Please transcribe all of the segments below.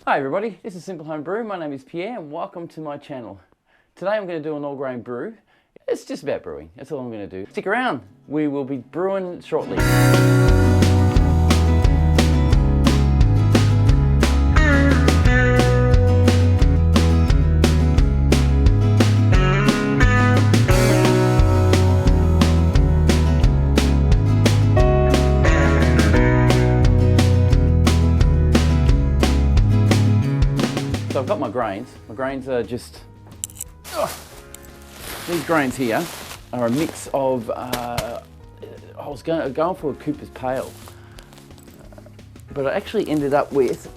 Hi everybody, this is Simple Home Brew. My name is Pierre and welcome to my channel. Today I'm going to do an all grain brew. It's just about brewing, that's all I'm going to do. Stick around, we will be brewing shortly. So I've got my grains. My grains are just, these grains here are a mix of, I was going for a Cooper's Pale, but I actually ended up with,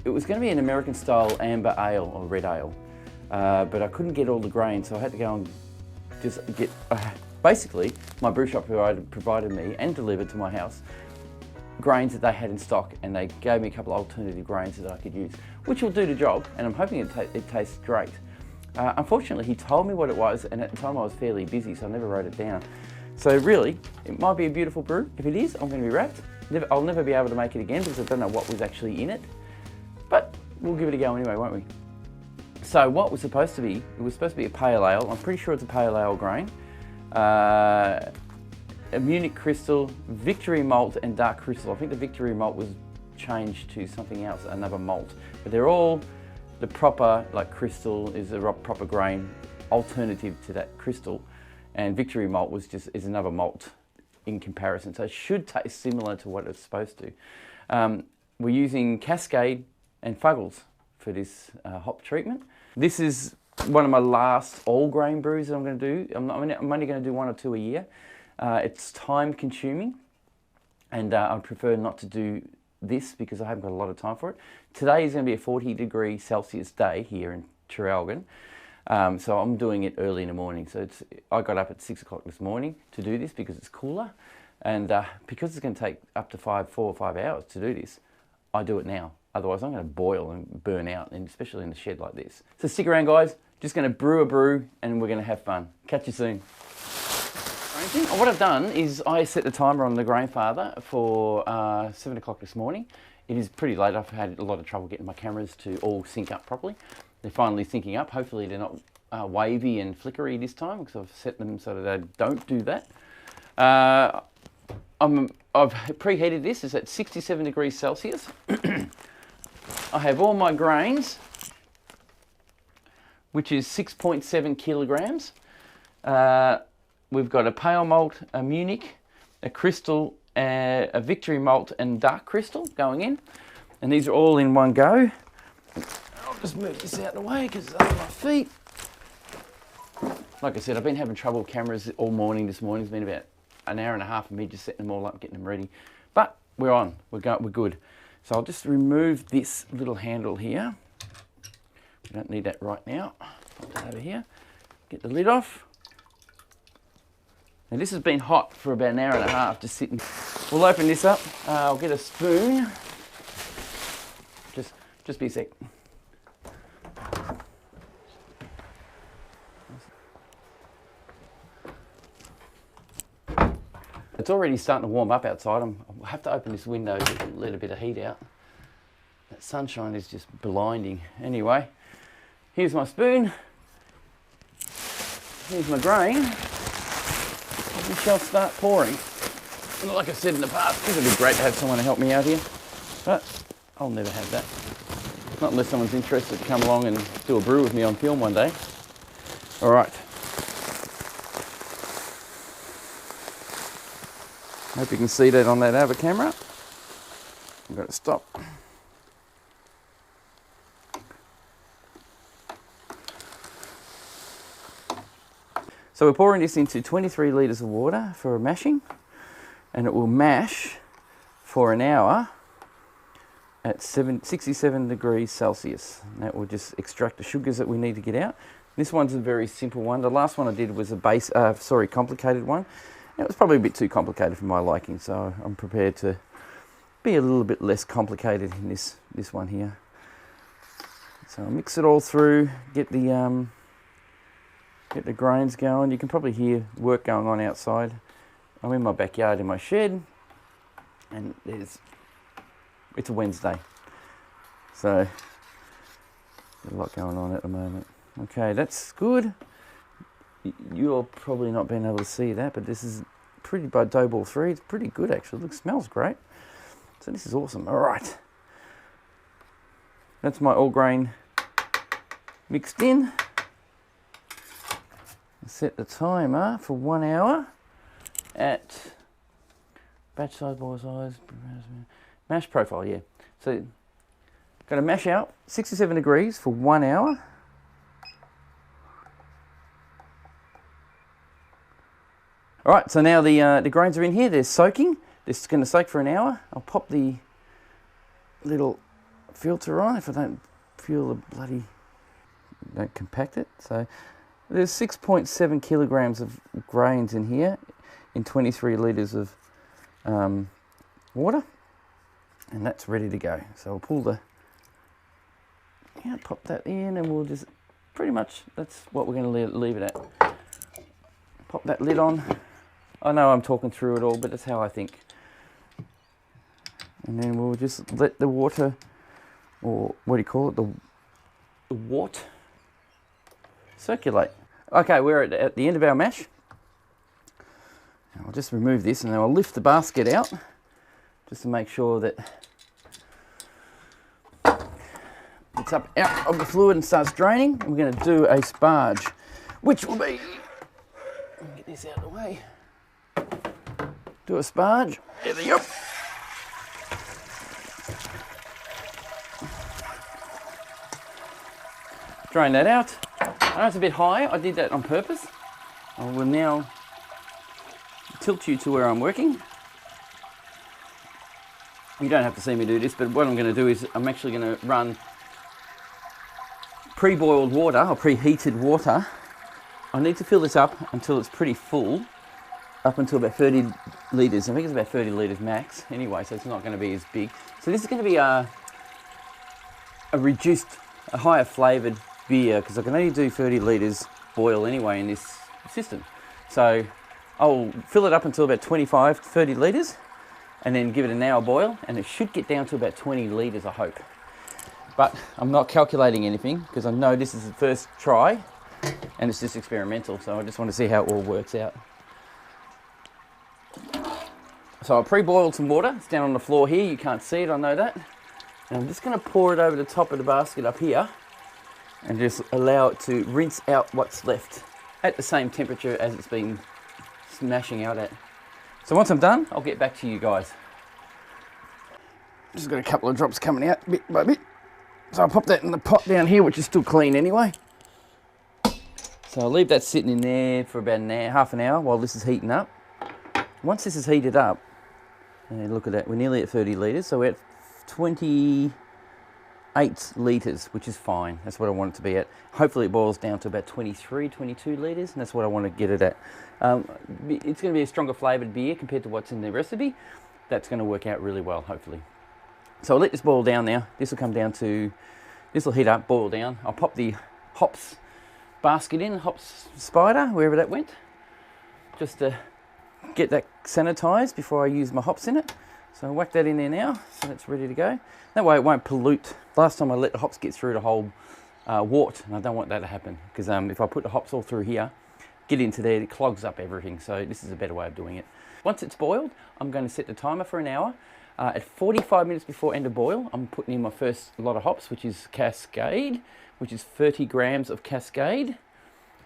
it was going to be an American style amber ale or red ale, but I couldn't get all the grains, so I had to go and just get, basically my brew shop provided me and delivered to my house grains that they had in stock, and they gave me a couple of alternative grains that I could use, which will do the job, and I'm hoping it tastes great. Unfortunately, he told me what it was, and at the time I was fairly busy, so I never wrote it down. So really, it might be a beautiful brew. If it is, I'm going to be wrapped. I'll never be able to make it again because I don't know what was actually in it, but we'll give it a go anyway, won't we? So what was supposed to be, it was supposed to be a pale ale. I'm pretty sure it's a pale ale grain. A Munich Crystal, Victory Malt and Dark Crystal. I think the Victory Malt was changed to something else, another malt. But they're all the proper, like Crystal is a proper grain alternative to that Crystal, and Victory Malt is another malt in comparison. So it should taste similar to what it's supposed to. We're using Cascade and Fuggles for this hop treatment. This is one of my last all grain brews that I'm going to do. I'm only going to do 1 or 2 a year. It's time consuming, and I prefer not to do this because I haven't got a lot of time for it. Today is going to be a 40°C day here in Traralgon, so I'm doing it early in the morning. So I got up at 6 o'clock this morning to do this because it's cooler, and because it's going to take up to 4 or 5 hours to do this, I do it now. Otherwise I'm going to boil and burn out, and especially in a shed like this. So stick around guys, just going to brew a brew and we're going to have fun. Catch you soon. What I've done is I set the timer on the Grainfather for 7 o'clock this morning. It is pretty late. I've had a lot of trouble getting my cameras to all sync up properly. They're finally syncing up. Hopefully they're not wavy and flickery this time because I've set them so that they don't do that. I've preheated this. It's at 67°C. I have all my grains, which is 6.7 kilograms. We've got a pale malt, a Munich, a Crystal, a Victory Malt and Dark Crystal going in. And these are all in one go. I'll just move this out of the way because it's under my feet. Like I said, I've been having trouble with cameras all morning. This morning's been about an hour and a half of me just setting them all up, getting them ready. But we're on, we're good. So I'll just remove this little handle here. We don't need that right now. Pop that over here, get the lid off. Now this has been hot for about an hour and a half, just sitting. We'll open this up. I'll get a spoon. Just be a sec. It's already starting to warm up outside. I'll have to open this window to let a bit of heat out. That sunshine is just blinding. Anyway, here's my spoon. Here's my grain. We shall start pouring. And like I said in the past, it would be great to have someone to help me out here, but I'll never have that. Not unless someone's interested to come along and do a brew with me on film one day. All right. Hope you can see that on that other camera. I've got to stop. So we're pouring this into 23 litres of water for mashing, and it will mash for an hour at 67°C. And that will just extract the sugars that we need to get out. This one's a very simple one. The last one I did was a complicated one. It was probably a bit too complicated for my liking, so I'm prepared to be a little bit less complicated in this one here. So I'll mix it all through, get the grains going. You can probably hear work going on outside. I'm in my backyard in my shed, and there's It's a Wednesday. So, a lot going on at the moment. Okay, that's good. You're probably not being able to see that, but this is pretty by dough ball 3. It's pretty good actually. It smells great. So this is awesome. All right. That's my all grain mixed in. Set the timer for 1 hour at batch size, boil size, mash profile, yeah. So going to mash out 67 degrees for 1 hour. All right, so now the grains are in here. They're soaking. This is going to soak for an hour. I'll pop the little filter on if I don't feel the bloody, don't compact it. So there's 6.7 kilograms of grains in here in 23 litres of water. And that's ready to go. So we'll pull the, pop that in and we'll just, pretty much, that's what we're going to leave it at. Pop that lid on. I know I'm talking through it all, but that's how I think. And then we'll just let the water, or what do you call it, the wort, circulate. Okay, we're at the end of our mash. I'll just remove this and then I'll lift the basket out just to make sure that it's up out of the fluid and starts draining. And we're going to do a sparge, which will be, get this out of the way. Do a sparge. There we go. Drain that out. I know it's a bit high. I did that on purpose. I will now tilt you to where I'm working. You don't have to see me do this, but what I'm going to do is I'm actually going to run pre-boiled water or preheated water. I need to fill this up until it's pretty full, up until about 30 litres. I think it's about 30 litres max anyway, so it's not going to be as big. So this is going to be a reduced, a higher flavoured beer because I can only do 30 litres boil anyway in this system. So I'll fill it up until about 25 to 30 litres and then give it an hour boil, and it should get down to about 20 litres, I hope. But I'm not calculating anything because I know this is the first try and it's just experimental, so I just want to see how it all works out. So I pre-boiled some water. It's down on the floor here. You can't see it, I know that. And I'm just going to pour it over the top of the basket up here and just allow it to rinse out what's left at the same temperature as it's been smashing out at. So once I'm done, I'll get back to you guys. Just got a couple of drops coming out bit by bit. So I'll pop that in the pot down here, which is still clean anyway. So I'll leave that sitting in there for about half an hour while this is heating up. Once this is heated up, and look at that, we're nearly at 30 litres, so we're at 28 litres, which is fine. That's what I want it to be at. Hopefully it boils down to about 23, 22 litres, and that's what I want to get it at. It's going to be a stronger flavoured beer compared to what's in the recipe. That's going to work out really well, hopefully. So I'll let this boil down now. This will come down to, this will heat up, boil down. I'll pop the hops basket in, hops spider, wherever that went, just to get that sanitised before I use my hops in it. So I'll whack that in there now, so that's ready to go. That way it won't pollute. Last time I let the hops get through the whole wort, and I don't want that to happen, because if I put the hops all through here, get into there, it clogs up everything. So this is a better way of doing it. Once it's boiled, I'm going to set the timer for an hour. At 45 minutes before end of boil, I'm putting in my first lot of hops, which is Cascade, which is 30 grams of Cascade,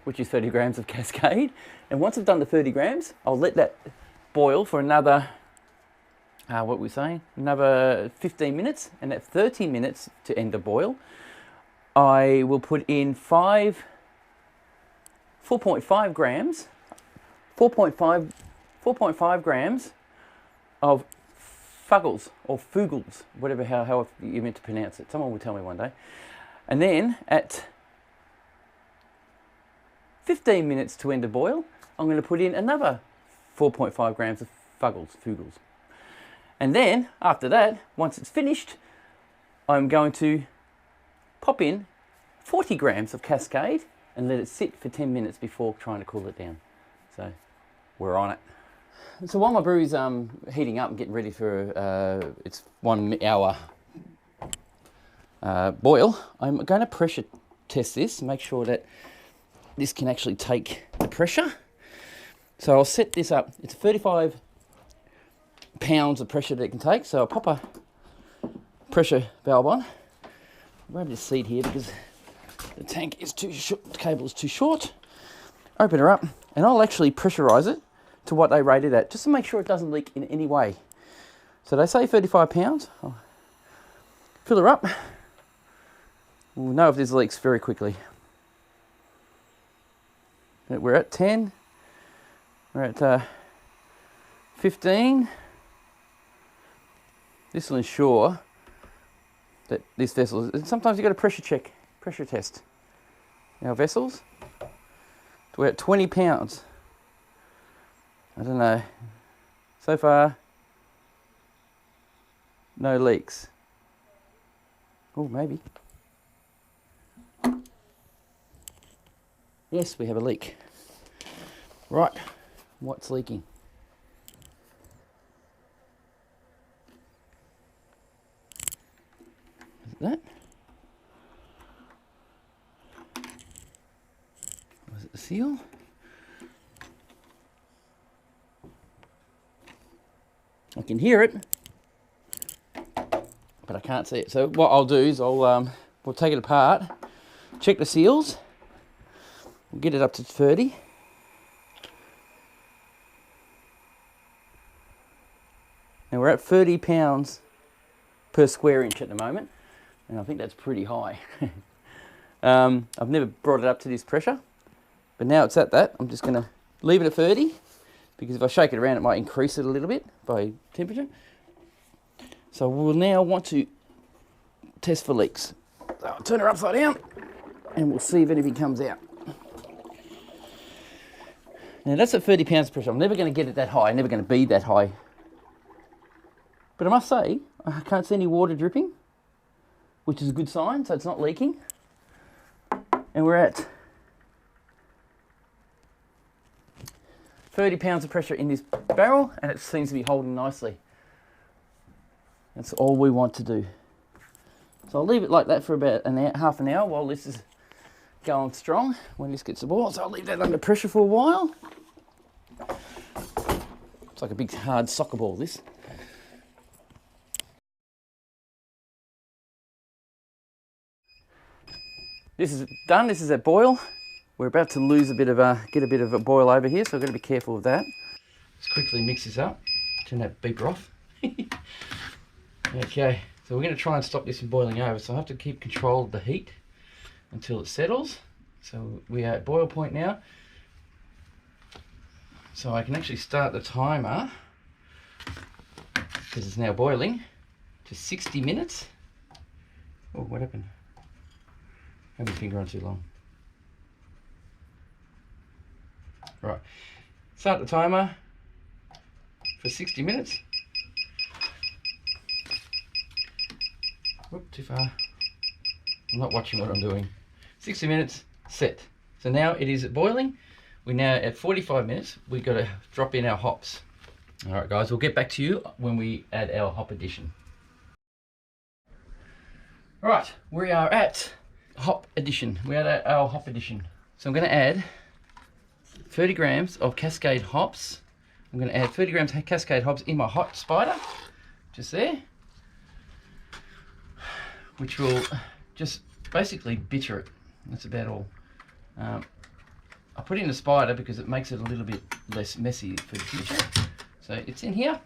which is 30 grams of Cascade. And once I've done the 30 grams, I'll let that boil for another, what we're saying, another 15 minutes. And at 30 minutes to end the boil, I will put in 4.5 grams, 4.5 grams of fuggles or fugels, whatever, how you're meant to pronounce it. Someone will tell me one day. And then at 15 minutes to end the boil, I'm going to put in another 4.5 grams of fugels. And then after that, once it's finished, I'm going to pop in 40 grams of Cascade and let it sit for 10 minutes before trying to cool it down. So we're on it. So while my brew is heating up and getting ready for its 1 hour boil, I'm going to pressure test this, make sure that this can actually take the pressure. So I'll set this up. It's 35 pounds of pressure that it can take. So I'll pop a pressure valve on. I'll grab this seat here because the tank is too short, the cable is too short. Open her up and I'll actually pressurize it to what they rated at, just to make sure it doesn't leak in any way. So they say 35 pounds. I'll fill her up. We'll know if there's leaks very quickly. We're at 10. We're at 15. This will ensure that this vessel, sometimes you've got to pressure test our vessels. We're at 20 pounds. I don't know. So far, no leaks. Oh, maybe. Yes, we have a leak. Right, what's leaking? Is it that? Was it the seal? I can hear it, but I can't see it. So what I'll do is we'll take it apart, check the seals, we'll get it up to 30. Now we're at 30 pounds per square inch at the moment, and I think that's pretty high. I've never brought it up to this pressure, but now it's at that. I'm just going to leave it at 30, because if I shake it around, it might increase it a little bit by temperature. So we'll now want to test for leaks. So I'll turn her upside down, and we'll see if anything comes out. Now that's at 30 pounds of pressure. I'm never going to get it that high, never going to be that high. But I must say, I can't see any water dripping, which is a good sign, so it's not leaking. And we're at 30 pounds of pressure in this barrel, and it seems to be holding nicely. That's all we want to do. So I'll leave it like that for about half an hour while this is going strong. When this gets the boil, so I'll leave that under pressure for a while. It's like a big hard soccer ball, this. This is done, this is at boil. We're about to lose a bit of get a bit of a boil over here, so I've got to be careful of that. Let's quickly mix this up. Turn that beeper off. Okay, so we're going to try and stop this from boiling over, so I have to keep control of the heat until it settles. So we are at boil point now. So I can actually start the timer, because it's now boiling, to 60 minutes. Oh, what happened? I had my finger on too long. Right, start the timer for 60 minutes. Whoop, too far. I'm not watching what I'm doing. 60 minutes, set. So now it is boiling. We're now at 45 minutes. We've got to drop in our hops. All right, guys, we'll get back to you when we add our hop addition. All right, we are at hop addition. We're at our hop addition. So I'm going to add 30 grams of Cascade hops. I'm going to add 30 grams of Cascade hops in my hot spider, just there, which will just basically bitter it. That's about all. I put it in a spider because it makes it a little bit less messy for the future. So it's in here.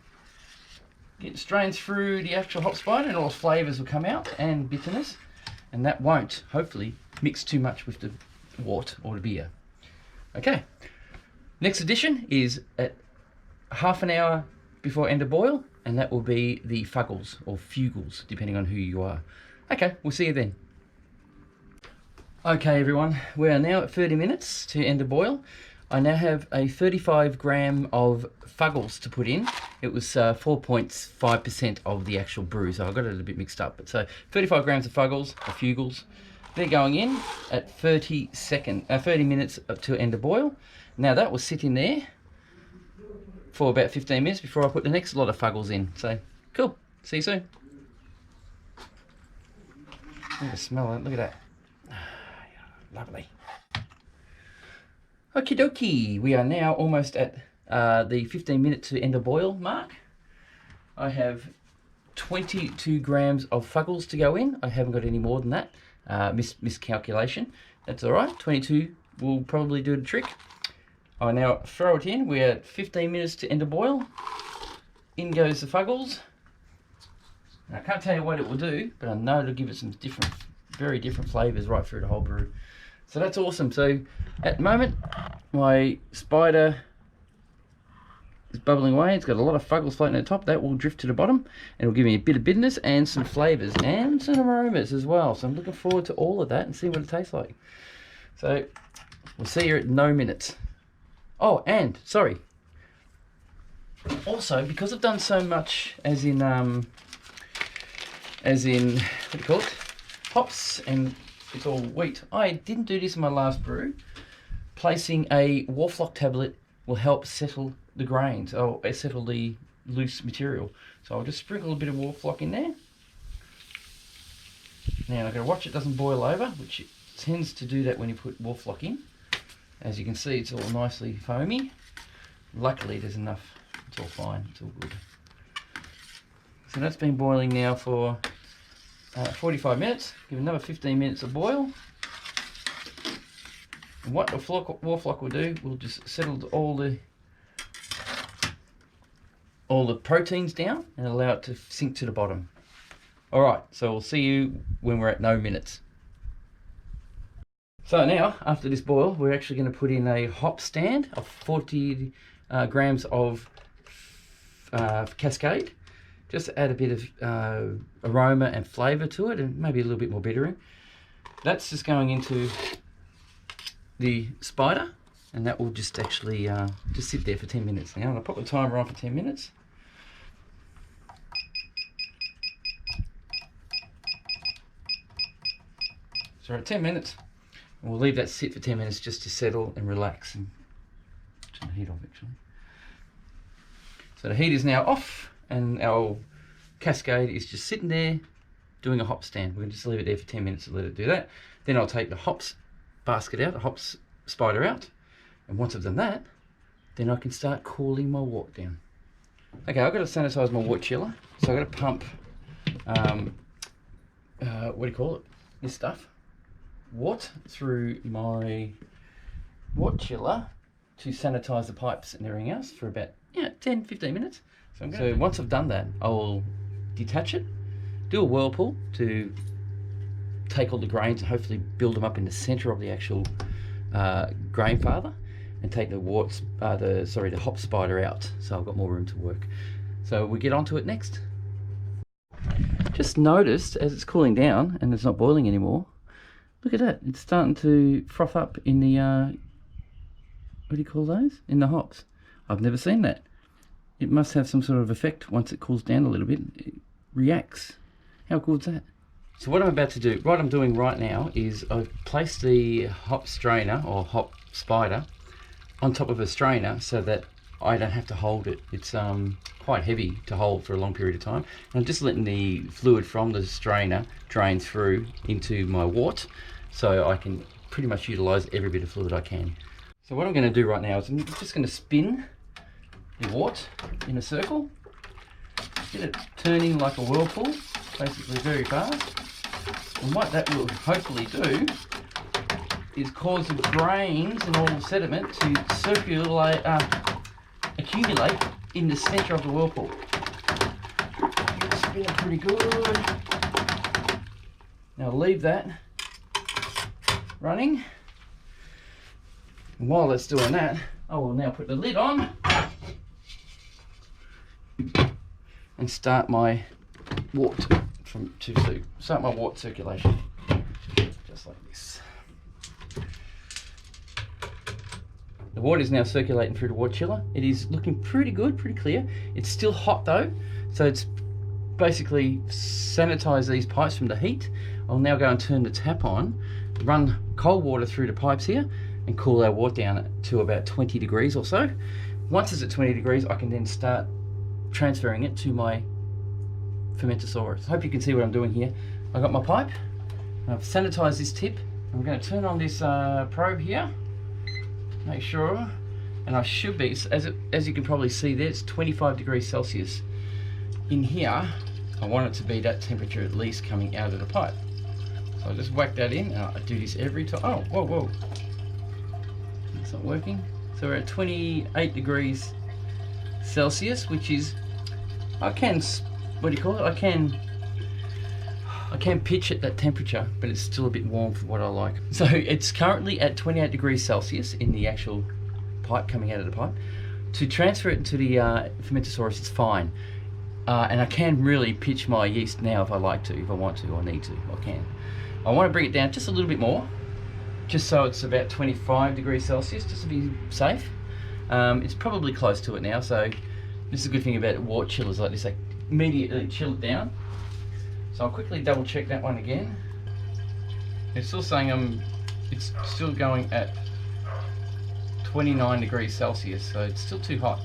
Get strained through the actual hop spider, and all flavours will come out and bitterness, and that won't hopefully mix too much with the wort or the beer. Okay. Next addition is at half an hour before end of boil, and that will be the fuggles or fugles, depending on who you are. Okay, we'll see you then. Okay everyone, we are now at 30 minutes to end of boil. I now have a 35 gram of fuggles to put in. It was 4.5% of the actual brew, so I got it a little bit mixed up. But so 35 grams of fuggles, or fugles, they're going in at 30 minutes to end of boil. Now that will sit in there for about 15 minutes before I put the next lot of fuggles in. So, cool. See you soon. Look at the smell of it. Look at that. Lovely. Okie dokie. We are now almost at the 15 minute to end of boil mark. I have 22 grams of fuggles to go in. I haven't got any more than that. Miscalculation. That's alright. 22 will probably do the trick. I now throw it in. We're at 15 minutes to end of boil. In goes the fuggles. Now, I can't tell you what it will do, but I know it'll give it some different, very different flavours right through the whole brew. So that's awesome. So at the moment, my spider is bubbling away. It's got a lot of fuggles floating at the top. That will drift to the bottom and it'll give me a bit of bitterness and some flavours and some aromas as well. So I'm looking forward to all of that and see what it tastes like. So we'll see you at no minutes. Oh, and sorry. Also, because I've done so much as in what do you call it? Hops, and it's all wheat. I didn't do this in my last brew. Placing a Warflock tablet will help settle the grains, or settle the loose material. So I'll just sprinkle a bit of Warflock in there. Now I've got to watch it doesn't boil over, which it tends to do that when you put Warflock in. As you can see, it's all nicely foamy. Luckily there's enough, it's all fine, it's all good. So that's been boiling now for 45 minutes. Give another 15 minutes of boil. And what the Warflock will do, will just settle all the proteins down and allow it to sink to the bottom. Alright, so we'll see you when we're at no minutes. So now, after this boil, we're actually going to put in a hop stand of 40 grams of Cascade. Just to add a bit of aroma and flavour to it, and maybe a little bit more bittering. That's just going into the spider, and that will just actually just sit there for 10 minutes now. And I'll put the timer on for 10 minutes. So we're at 10 minutes, and we'll leave that sit for 10 minutes just to settle and relax. And turn the heat off actually. So the heat is now off, and our Cascade is just sitting there doing a hop stand. We're going to just leave it there for 10 minutes to let it do that. Then I'll take the hops basket out, the hops spider out, and once I've done that, then I can start cooling my wort down. Okay, I've got to sanitize my wort chiller, so I've got to pump, what do you call it, this stuff, wort, through my wort chiller to sanitize the pipes and everything else for about 10-15 minutes. So once I've done that, I'll detach it, do a whirlpool to take all the grains and hopefully build them up in the center of the actual Grainfather, and take the hop spider out, so I've got more room to work. So we get onto it next. Just noticed as it's cooling down and it's not boiling anymore, look at that, it's starting to froth up in the what do you call those? In the hops. I've never seen that. It must have some sort of effect once it cools down a little bit. It reacts. How cool is that? So what I'm about to do, what I'm doing right now is I've placed the hop strainer or hop spider on top of a strainer so that I don't have to hold it. It's quite heavy to hold for a long period of time. And I'm just letting the fluid from the strainer drain through into my wort so I can pretty much utilize every bit of fluid I can. So what I'm going to do right now is I'm just going to spin the wort in a circle, get it turning like a whirlpool, basically very fast. And what that will hopefully do is cause the grains and all the sediment to accumulate in the center of the whirlpool. Spin it pretty good. Now leave that running. And while it's doing that, I will now put the lid on and start my wort start my wort circulation, just like this. The water is now circulating through the wort chiller. It is looking pretty good, pretty clear. It's still hot though, so it's basically sanitized these pipes from the heat. I'll now go and turn the tap on, run cold water through the pipes here, and cool our wort down to about 20 degrees or so. once it's at 20 degrees, I can then start transferring it to my fermentosaurus. Hope you can see what I'm doing here. I've got my pipe, I've sanitized this tip. I'm going to turn on this probe here, make sure, and I should be, as you can probably see there, it's 25 degrees Celsius. In here, I want it to be that temperature at least coming out of the pipe. So I just whack that in, and I do this every time. Oh, whoa, whoa. It's not working. So we're at 28 degrees Celsius, which is, I can, what do you call it? I can pitch at that temperature, but it's still a bit warm for what I like. So it's currently at 28 degrees Celsius in the actual pipe coming out of the pipe. To transfer it into the fermentosaurus, it's fine. And I can really pitch my yeast now if I like to, if I want to or need to, I can. I want to bring it down just a little bit more, just so it's about 25 degrees Celsius, just to be safe. It's probably close to it now, so this is a good thing about water chillers like this, they immediately chill it down. So I'll quickly double check that one again. It's still saying it's still going at 29 degrees Celsius, so it's still too hot.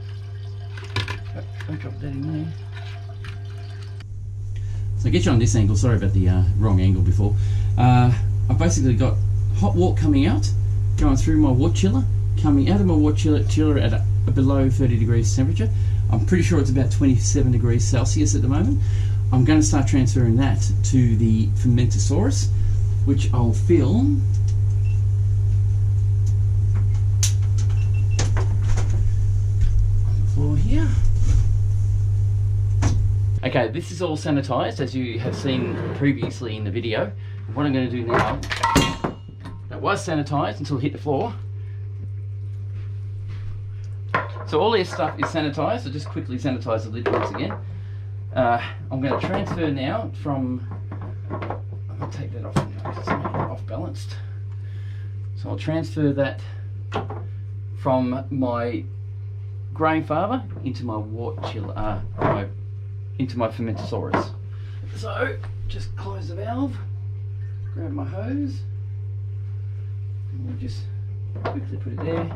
Don't drop that in there. So I'll get you on this angle, sorry about the wrong angle before. I've basically got hot water coming out, going through my water chiller, coming out of my water chiller at a below 30 degrees temperature. I'm pretty sure it's about 27 degrees Celsius at the moment. I'm going to start transferring that to the fermentosaurus, which I'll fill on the floor here. Okay, this is all sanitized as you have seen previously in the video. What I'm going to do now, that was sanitized until it hit the floor. So all this stuff is sanitized, so just quickly sanitize the lid once again. I'm going to transfer now from, I'm going to take that off, it's off balanced. So I'll transfer that from my Grainfather into my water chiller, into my fermentosaurus. So just close the valve, grab my hose, and we'll just quickly put it there.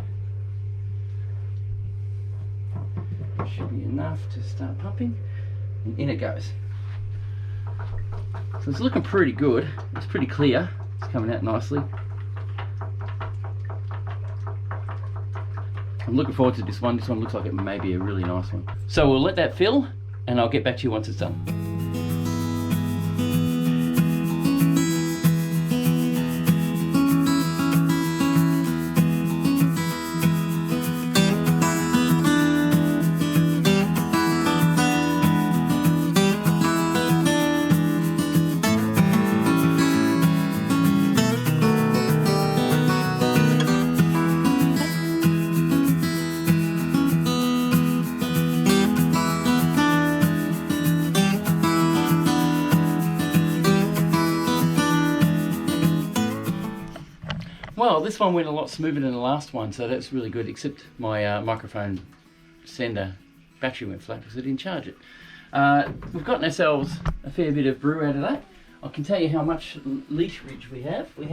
Should be enough to start pumping, and in it goes. So it's looking pretty good, it's pretty clear, it's coming out nicely. I'm looking forward to this one looks like it may be a really nice one. So we'll let that fill, and I'll get back to you once it's done. Well, this one went a lot smoother than the last one, so that's really good, except my microphone sender battery went flat because I didn't charge it. We've gotten ourselves a fair bit of brew out of that. I can tell you how much literage we have. We've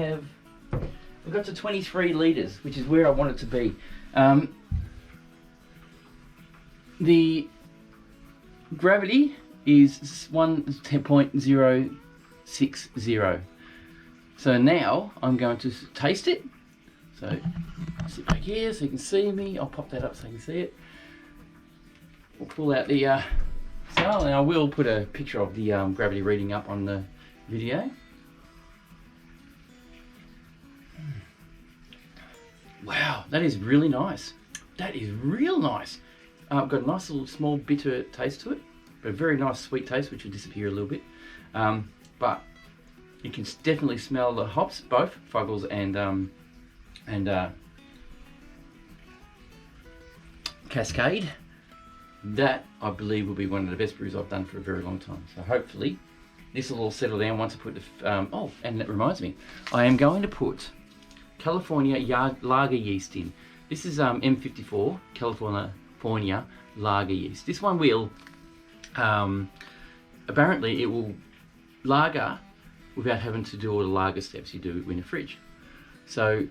got to 23 litres, which is where I want it to be. The gravity is 1.060. So now I'm going to taste it. So sit back here so you can see me. I'll pop that up so you can see it. We'll pull out the cell, and I will put a picture of the gravity reading up on the video. Wow, that is really nice. That is real nice. Got a nice little small bitter taste to it, but a very nice sweet taste, which will disappear a little bit. But you can definitely smell the hops, both Fuggles and Cascade. That, I believe, will be one of the best brews I've done for a very long time. So hopefully this will all settle down once I put the... oh, and that reminds me, I am going to put California lager yeast in. This is M54 California lager yeast. This one will, apparently it will lager without having to do all the lager steps you do in a fridge. So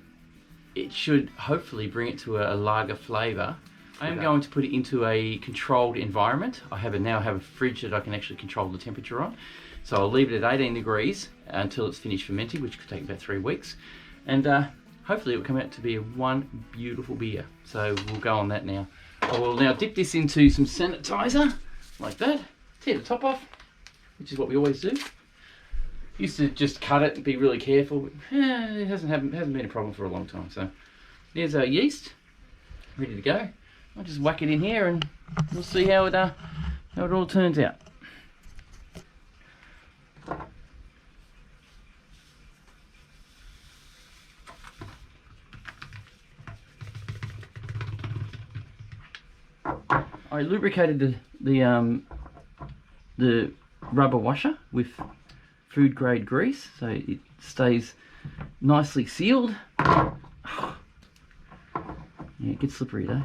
it should hopefully bring it to a lager flavour I am going to put it into a controlled environment. I now have a fridge that I can actually control the temperature on. So I'll leave it at 18 degrees until it's finished fermenting, which could take about 3 weeks. And hopefully it will come out to be one beautiful beer. So we'll go on that now. I will now dip this into some sanitizer, like that. Tear the top off, which is what we always do. Used to just cut it and be really careful, but it hasn't been a problem for a long time. So there's our yeast, ready to go. I'll just whack it in here and we'll see how it all turns out. I lubricated the rubber washer with food grade grease so it stays nicely sealed. Yeah, it gets slippery though.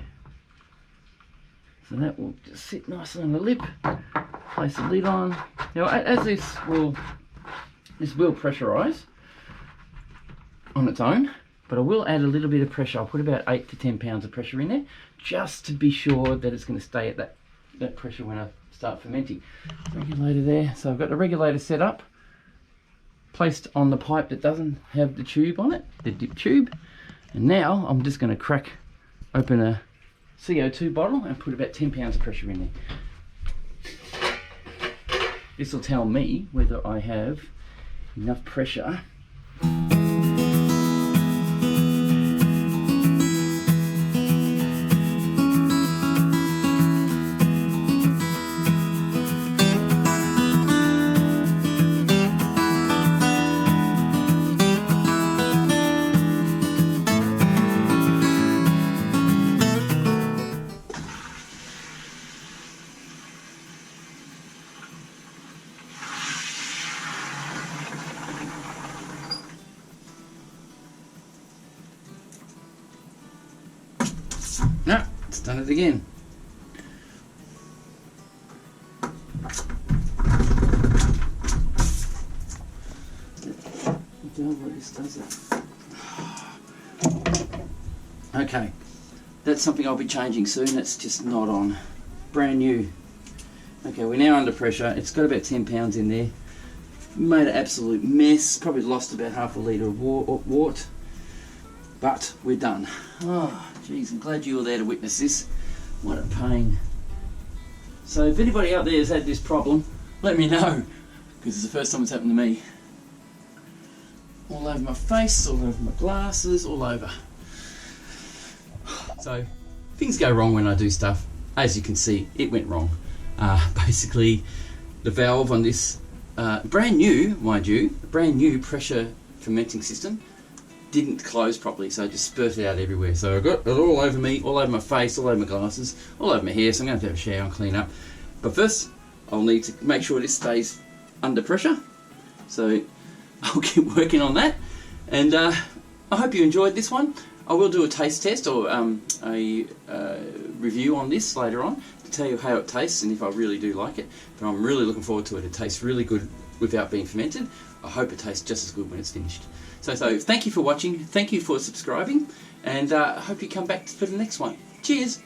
So that will just sit nicely on the lip. Place the lid on. Now, as this will pressurise on its own, but I will add a little bit of pressure. I'll put about 8 to 10 pounds of pressure in there, just to be sure that it's going to stay at that pressure when I start fermenting. Regulator there. So I've got the regulator set up, placed on the pipe that doesn't have the tube on it, the dip tube. And now I'm just going to crack open a CO2 bottle and put about 10 pounds of pressure in there. This will tell me whether I have enough pressure. No, it's done it again. Okay, that's something I'll be changing soon. That's just not on. Brand new. Okay, we're now under pressure. It's got about 10 pounds in there. Made an absolute mess. Probably lost about half a litre of wort. But we're done. Oh, geez, I'm glad you were there to witness this. What a pain. So if anybody out there has had this problem, let me know, because it's the first time it's happened to me. All over my face, all over my glasses, all over. So things go wrong when I do stuff. As you can see, it went wrong. Basically, the valve on this brand new, mind you, brand new pressure fermenting system didn't close properly, so it just spurted out everywhere. So I got it all over me, all over my face, all over my glasses, all over my hair, so I'm going to have a shower and clean up. But first, I'll need to make sure this stays under pressure. So I'll keep working on that. And I hope you enjoyed this one. I will do a taste test or a review on this later on to tell you how it tastes and if I really do like it. But I'm really looking forward to it. It tastes really good without being fermented. I hope it tastes just as good when it's finished. So thank you for watching, thank you for subscribing, and I hope you come back for the next one. Cheers!